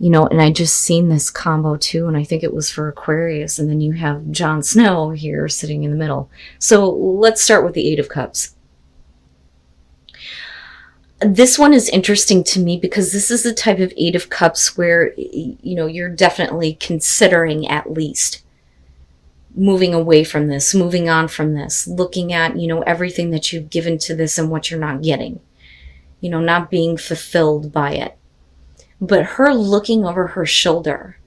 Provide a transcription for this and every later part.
And I just seen this combo too, and I think it was for Aquarius, and then you have Jon Snow here sitting in the middle. So let's start with the Eight of Cups. This one is interesting to me because this is the type of Eight of Cups where, you're definitely considering at least moving away from this, moving on from this, looking at, everything that you've given to this and what you're not getting, not being fulfilled by it. But her looking over her shoulder,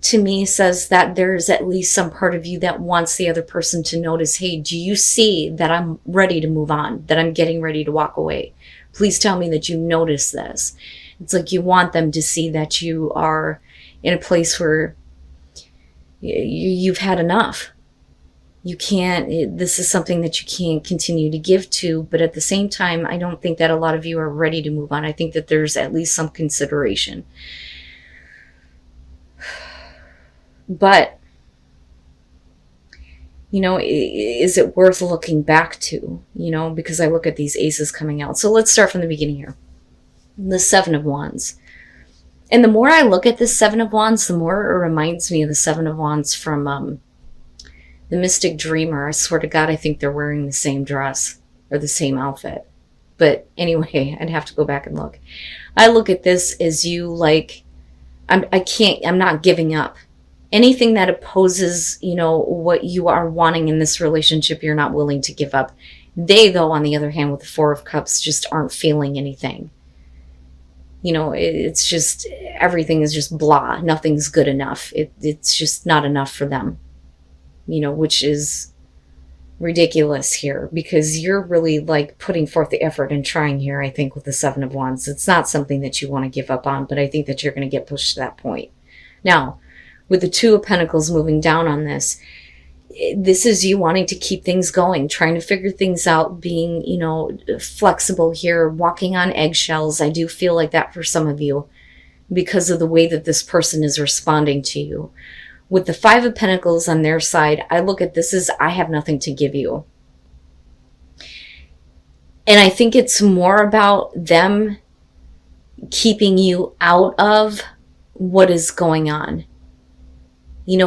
to me, says that there's at least some part of you that wants the other person to notice, hey, do you see that I'm ready to move on, that I'm getting ready to walk away? Please tell me that you notice this. It's like you want them to see that you are in a place where you've had enough. You can't, this is something that you can't continue to give to, but at the same time, I don't think that a lot of you are ready to move on. I think that there's at least some consideration. But, is it worth looking back to, because I look at these aces coming out. So let's start from the beginning here. The Seven of Wands. And the more I look at this Seven of Wands, the more it reminds me of the Seven of Wands from the Mystic Dreamer. I swear to God, I think they're wearing the same dress or the same outfit. But anyway, I'd have to go back and look. I look at this as you like, I'm not giving up. Anything that opposes, what you are wanting in this relationship, you're not willing to give up. They, though, on the other hand, with the Four of Cups, just aren't feeling anything. It's just, everything is just blah. Nothing's good enough. It's just not enough for them, which is ridiculous here because you're really like putting forth the effort and trying here, I think, with the Seven of Wands. It's not something that you want to give up on, but I think that you're going to get pushed to that point. Now, with the Two of Pentacles moving down on this is you wanting to keep things going, trying to figure things out, being, flexible here, walking on eggshells. I do feel like that for some of you because of the way that this person is responding to you. With the Five of Pentacles on their side, I look at this as I have nothing to give you. And I think it's more about them keeping you out of what is going on.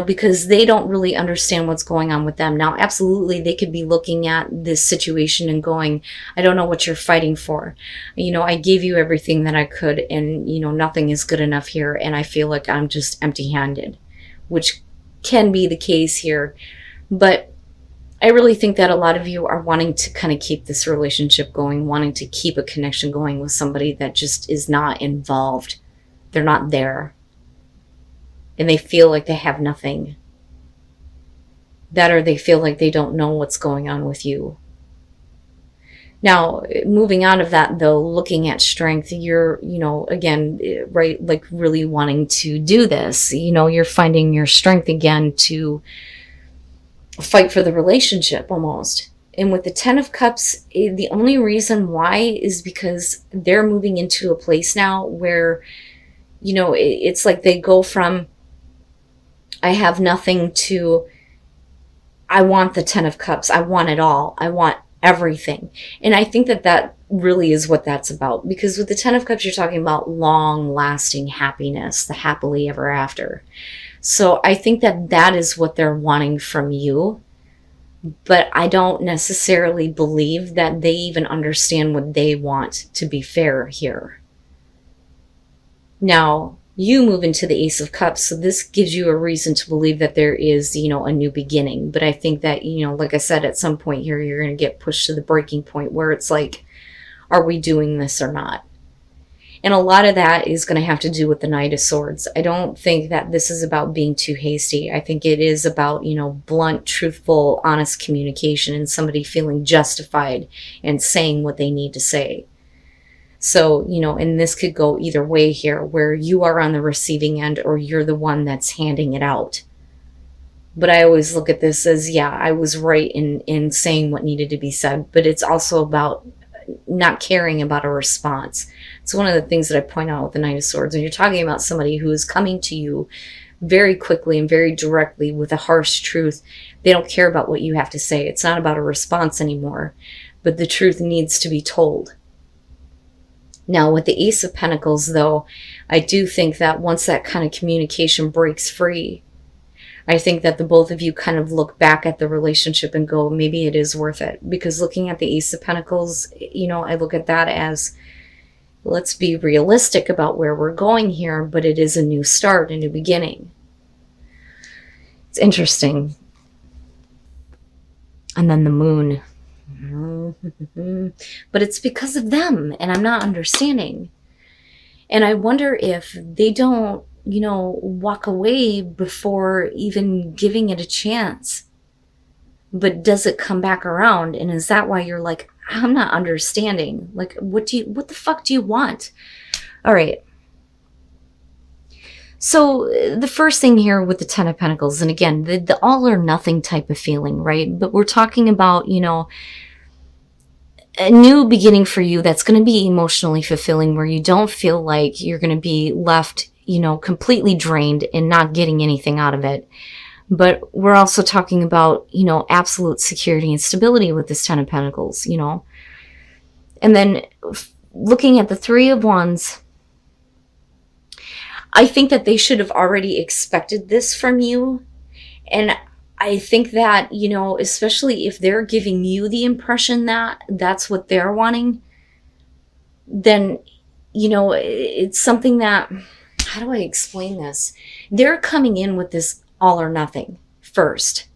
Because they don't really understand what's going on with them. Now, absolutely, they could be looking at this situation and going, I don't know what you're fighting for. I gave you everything that I could and, nothing is good enough here. And I feel like I'm just empty-handed, which can be the case here. But I really think that a lot of you are wanting to kind of keep this relationship going, wanting to keep a connection going with somebody that just is not involved. They're not there. And they feel like they have nothing. That or they feel like they don't know what's going on with you. Now, moving out of that, though, looking at strength, you're, again, right, like really wanting to do this. You're finding your strength again to fight for the relationship almost. And with the Ten of Cups, the only reason why is because they're moving into a place now where, it's like they go from, I have nothing to, I want the Ten of Cups. I want it all. I want everything. And I think that that really is what that's about. Because with the Ten of Cups, you're talking about long-lasting happiness, the happily ever after. So I think that that is what they're wanting from you. But I don't necessarily believe that they even understand what they want, to be fair here. Now, you move into the Ace of Cups, so this gives you a reason to believe that there is, a new beginning. But I think that, like I said, at some point here, you're going to get pushed to the breaking point where it's like, are we doing this or not? And a lot of that is going to have to do with the Knight of Swords. I don't think that this is about being too hasty. I think it is about, blunt, truthful, honest communication and somebody feeling justified and saying what they need to say. So, and this could go either way here, where you are on the receiving end or you're the one that's handing it out. But I always look at this as, yeah, I was right in saying what needed to be said. But it's also about not caring about a response. It's one of the things that I point out with the Knight of Swords. When you're talking about somebody who is coming to you very quickly and very directly with a harsh truth, they don't care about what you have to say. It's not about a response anymore. But the truth needs to be told. Now, with the Ace of Pentacles, though, I do think that once that kind of communication breaks free, I think that the both of you kind of look back at the relationship and go, maybe it is worth it. Because looking at the Ace of Pentacles, you know, I look at that as, let's be realistic about where we're going here, but it is a new start, a new beginning. It's interesting. And then the moon. But it's because of them, and I'm not understanding. And I wonder if they don't, you know, walk away before even giving it a chance. But does it come back around? And is that why you're like, I'm not understanding? Like, what the fuck do you want? All right. So the first thing here with the Ten of Pentacles, and again, the all or nothing type of feeling, right? But we're talking about, you know, a new beginning for you that's going to be emotionally fulfilling, where you don't feel like you're going to be left, you know, completely drained and not getting anything out of it. But we're also talking about, you know, absolute security and stability with this Ten of Pentacles, you know. And then looking at the Three of Wands, I think that they should have already expected this from you. And I think that, you know, especially if they're giving you the impression that that's what they're wanting, then, you know, it's something that, how do I explain this? They're coming in with this all or nothing first.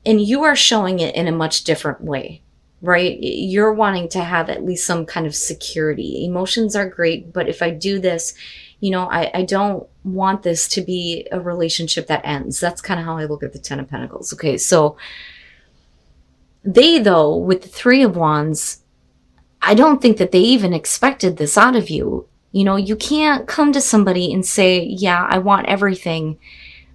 And you are showing it in a much different way, right? You're wanting to have at least some kind of security. Emotions are great, but if I do this, you know, I don't want this to be a relationship that ends. That's kind of how I look at the Ten of Pentacles. Okay, so they, though, with the Three of Wands, I don't think that they even expected this out of you. You know, you can't come to somebody and say, yeah, I want everything.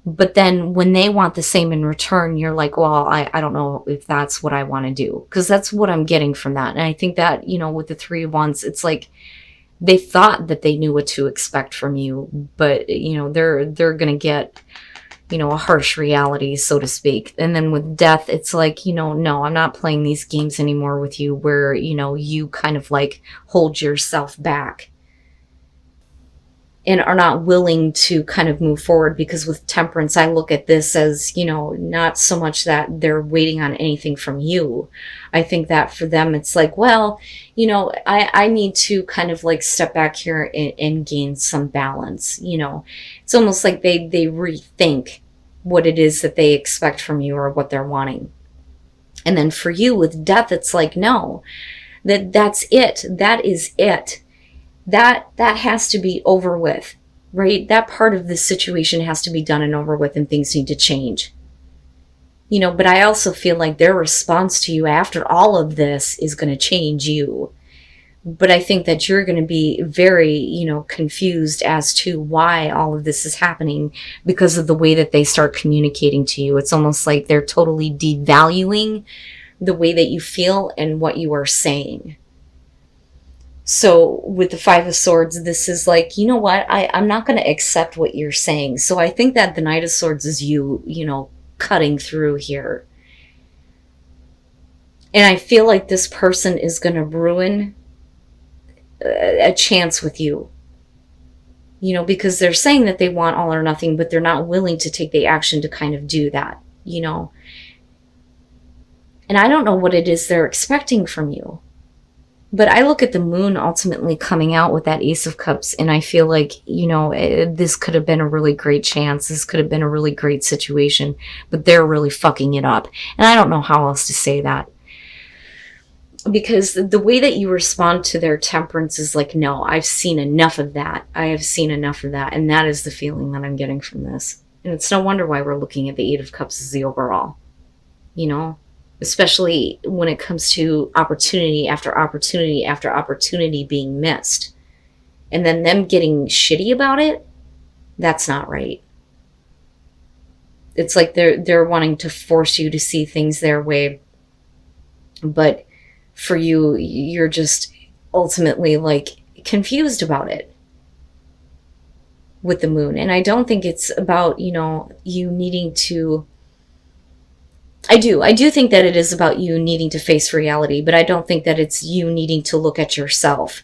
But then when they want the same in return, you're like, well, I don't know if that's what I want to do. Because that's what I'm getting from that. And I think that, you know, with the Three of Wands, it's like, they thought that they knew what to expect from you, but, you know, they're going to get, you know, a harsh reality, so to speak. And then with Death, it's like, you know, no, I'm not playing these games anymore with you where, you know, you kind of like hold yourself back and are not willing to kind of move forward. Because with Temperance, I look at this as, you know, not so much that they're waiting on anything from you. I think that for them, it's like, well, you know, I need to kind of like step back here and gain some balance. You know, it's almost like they rethink what it is that they expect from you or what they're wanting. And then for you with Death, it's like, no, that's it. That is it. That has to be over with, right? That part of the situation has to be done and over with, and things need to change. You know, but I also feel like their response to you after all of this is going to change you. But I think that you're going to be very, you know, confused as to why all of this is happening because of the way that they start communicating to you. It's almost like they're totally devaluing the way that you feel and what you are saying. So with the Five of Swords, this is like, you know what? I'm not going to accept what you're saying. So I think that the Knight of Swords is you know, cutting through here. And I feel like this person is going to ruin a chance with you. You know, because they're saying that they want all or nothing, but they're not willing to take the action to kind of do that, you know. And I don't know what it is they're expecting from you. But I look at the moon ultimately coming out with that Ace of Cups, and I feel like, you know, this could have been a really great chance. This could have been a really great situation, but they're really fucking it up. And I don't know how else to say that. Because the way that you respond to their Temperance is like, no, I've seen enough of that. I have seen enough of that. And that is the feeling that I'm getting from this. And it's no wonder why we're looking at the Eight of Cups as the overall, you know? Especially when it comes to opportunity after opportunity after opportunity being missed. And then them getting shitty about it, that's not right. It's like they're wanting to force you to see things their way. But for you, you're just ultimately like confused about it with the moon. And I don't think it's about, you know, you needing to... I do think that it is about you needing to face reality, but I don't think that it's you needing to look at yourself.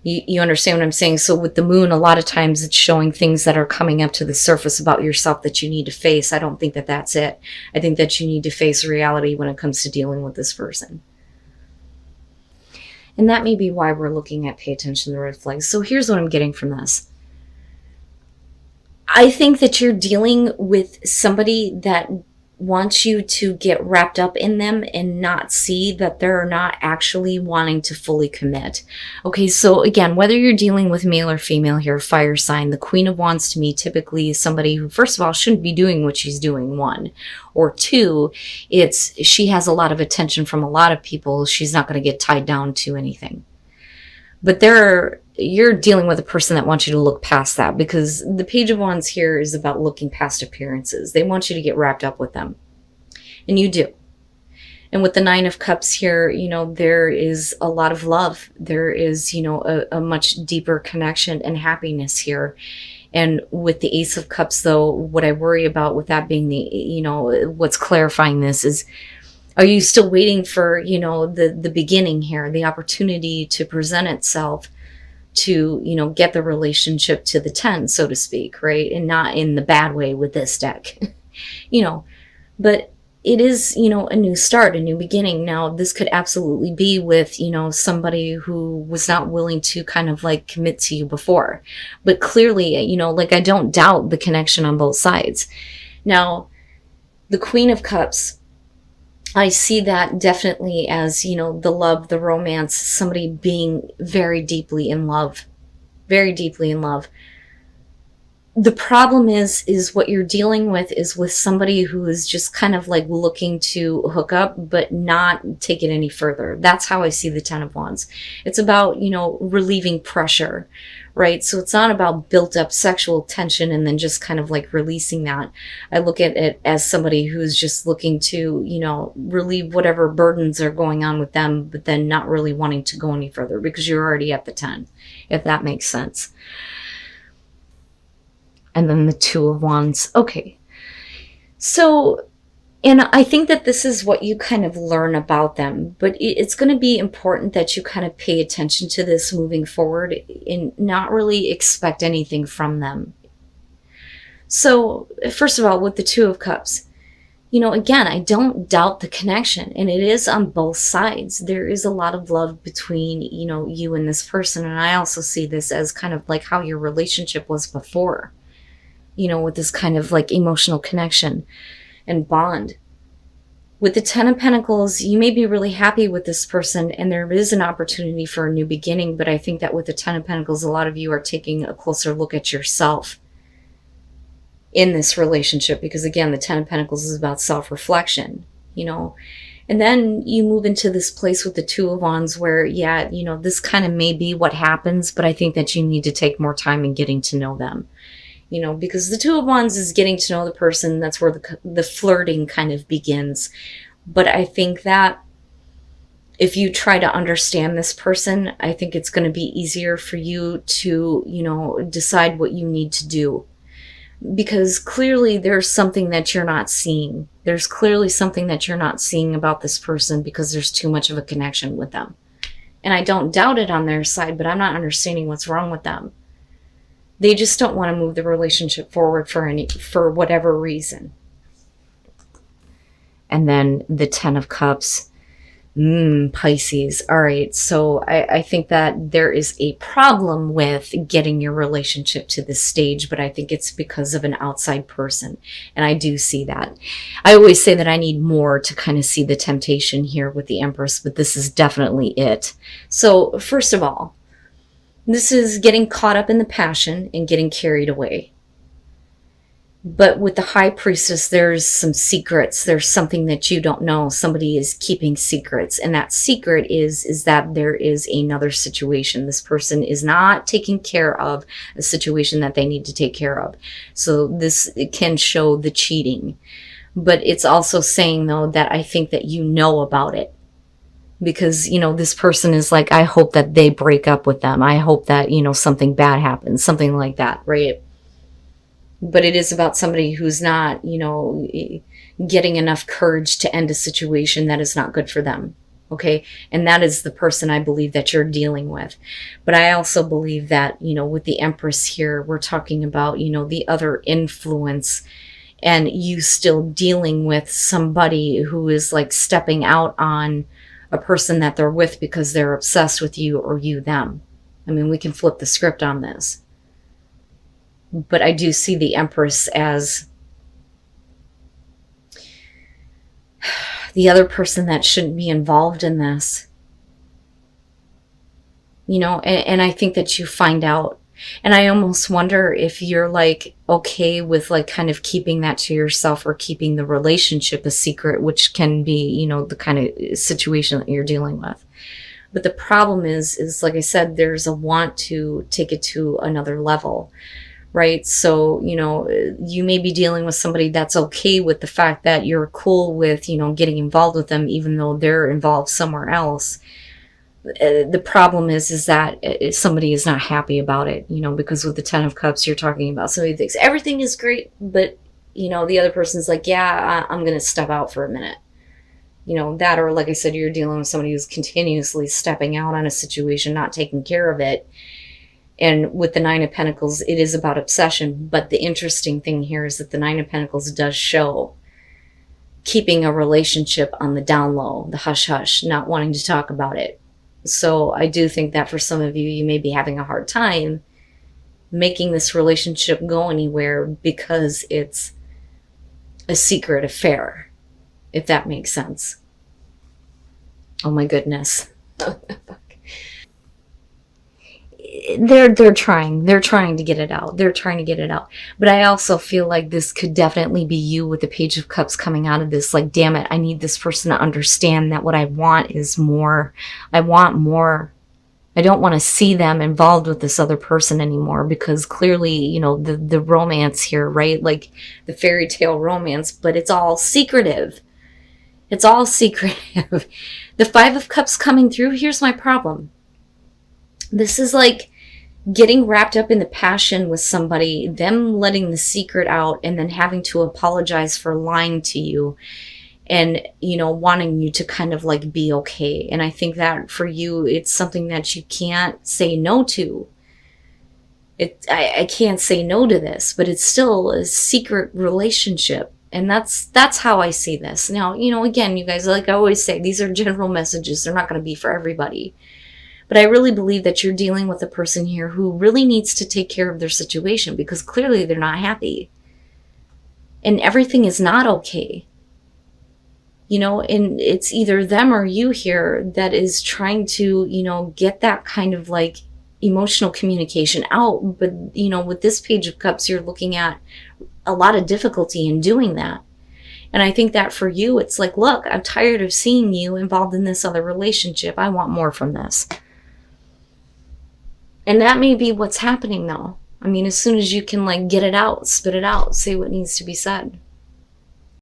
You understand what I'm saying? So with the moon, a lot of times it's showing things that are coming up to the surface about yourself that you need to face. I don't think that that's it. I think that you need to face reality when it comes to dealing with this person. And that may be why we're looking at pay attention to the red flags. So here's what I'm getting from this. I think that you're dealing with somebody that wants you to get wrapped up in them and not see that they're not actually wanting to fully commit. Okay, so again, whether you're dealing with male or female here, fire sign, the Queen of Wands to me typically is somebody who, first of all, shouldn't be doing what she's doing, one. Or two, she has a lot of attention from a lot of people. She's not going to get tied down to anything. But you're dealing with a person that wants you to look past that, because the Page of Wands here is about looking past appearances. They want you to get wrapped up with them. And you do. And with the Nine of Cups here, there is a lot of love. There is, a much deeper connection and happiness here. And with the Ace of Cups, though, what I worry about with that being what's clarifying this is, are you still waiting for, the beginning here, the opportunity to present itself to, get the relationship to the 10, so to speak, right? And not in the bad way with this deck, but it is, a new start, a new beginning. Now, this could absolutely be with, somebody who was not willing to kind of like commit to you before, but clearly, I don't doubt the connection on both sides. Now, the Queen of Cups, I see that definitely as, the love, the romance, somebody being very deeply in love, very deeply in love. The problem is what you're dealing with is with somebody who is just kind of like looking to hook up, but not take it any further. That's how I see the Ten of Wands. It's about, relieving pressure, right? So it's not about built up sexual tension and then just kind of like releasing that. I look at it as somebody who's just looking to, relieve whatever burdens are going on with them, but then not really wanting to go any further because you're already at the 10, if that makes sense. And then the Two of Wands. Okay. So, and I think that this is what you kind of learn about them, but it's going to be important that you kind of pay attention to this moving forward and not really expect anything from them. So, first of all, with the Two of Cups, again, I don't doubt the connection, and it is on both sides. There is a lot of love between, you and this person, and I also see this as kind of like how your relationship was before. With this kind of like emotional connection and bond. With the Ten of Pentacles, you may be really happy with this person and there is an opportunity for a new beginning, but I think that with the Ten of Pentacles, a lot of you are taking a closer look at yourself in this relationship, because again, the Ten of Pentacles is about self-reflection, and then you move into this place with the Two of Wands where, this kind of may be what happens, but I think that you need to take more time in getting to know them. Because the Two of Wands is getting to know the person. That's where the flirting kind of begins. But I think that if you try to understand this person, I think it's going to be easier for you to, decide what you need to do. Because clearly there's something that you're not seeing. There's clearly something that you're not seeing about this person because there's too much of a connection with them. And I don't doubt it on their side, but I'm not understanding what's wrong with them. They just don't want to move the relationship forward for whatever reason. And then the Ten of Cups, Pisces. All right, so I think that there is a problem with getting your relationship to this stage, but I think it's because of an outside person. And I do see that. I always say that I need more to kind of see the temptation here with the Empress, but this is definitely it. So first of all, this is getting caught up in the passion and getting carried away. But with the High Priestess, there's some secrets. There's something that you don't know. Somebody is keeping secrets. And that secret is that there is another situation. This person is not taking care of a situation that they need to take care of. So this can show the cheating. But it's also saying, though, that I think that you know about it. Because, this person is like, I hope that they break up with them. I hope that, something bad happens, something like that, right? But it is about somebody who's not, getting enough courage to end a situation that is not good for them. Okay. And that is the person I believe that you're dealing with. But I also believe that, with the Empress here, we're talking about, the other influence, and you still dealing with somebody who is like stepping out on a person that they're with because they're obsessed with you, or you them. I mean, we can flip the script on this. But I do see the Empress as the other person that shouldn't be involved in this. And I think that you find out. And I almost wonder if you're like okay with like kind of keeping that to yourself, or keeping the relationship a secret, which can be, the kind of situation that you're dealing with. But the problem is like I said, there's a want to take it to another level, right? So, you may be dealing with somebody that's okay with the fact that you're cool with, getting involved with them, even though they're involved somewhere else. The problem is that somebody is not happy about it, because with the Ten of Cups, you're talking about somebody who thinks everything is great, but, the other person's like, yeah, I'm going to step out for a minute. That, or like I said, you're dealing with somebody who's continuously stepping out on a situation, not taking care of it. And with the Nine of Pentacles, it is about obsession. But the interesting thing here is that the Nine of Pentacles does show keeping a relationship on the down low, the hush hush, not wanting to talk about it. So I do think that for some of you, you may be having a hard time making this relationship go anywhere because it's a secret affair, if that makes sense. Oh my goodness. They're trying to get it out. They're trying to get it out. But I also feel like this could definitely be you with the Page of Cups coming out of this. Like, damn it, I need this person to understand that what I want is more. I want more. I don't want to see them involved with this other person anymore, because clearly, the romance here, right? Like the fairy tale romance, but it's all secretive. It's all secretive. The Five of Cups coming through, here's my problem. This is like getting wrapped up in the passion with somebody, them letting the secret out, and then having to apologize for lying to you, and, wanting you to kind of like be okay. And I think that for you, it's something that you can't say no to. I can't say no to this, but it's still a secret relationship. And that's how I see this. Now, again, you guys, like I always say, these are general messages. They're not going to be for everybody. But I really believe that you're dealing with a person here who really needs to take care of their situation, because clearly they're not happy. And everything is not okay. And it's either them or you here that is trying to, get that kind of like emotional communication out. But, with this Page of Cups, you're looking at a lot of difficulty in doing that. And I think that for you, it's like, look, I'm tired of seeing you involved in this other relationship. I want more from this. And that may be what's happening though. I mean, as soon as you can like get it out, spit it out, say what needs to be said.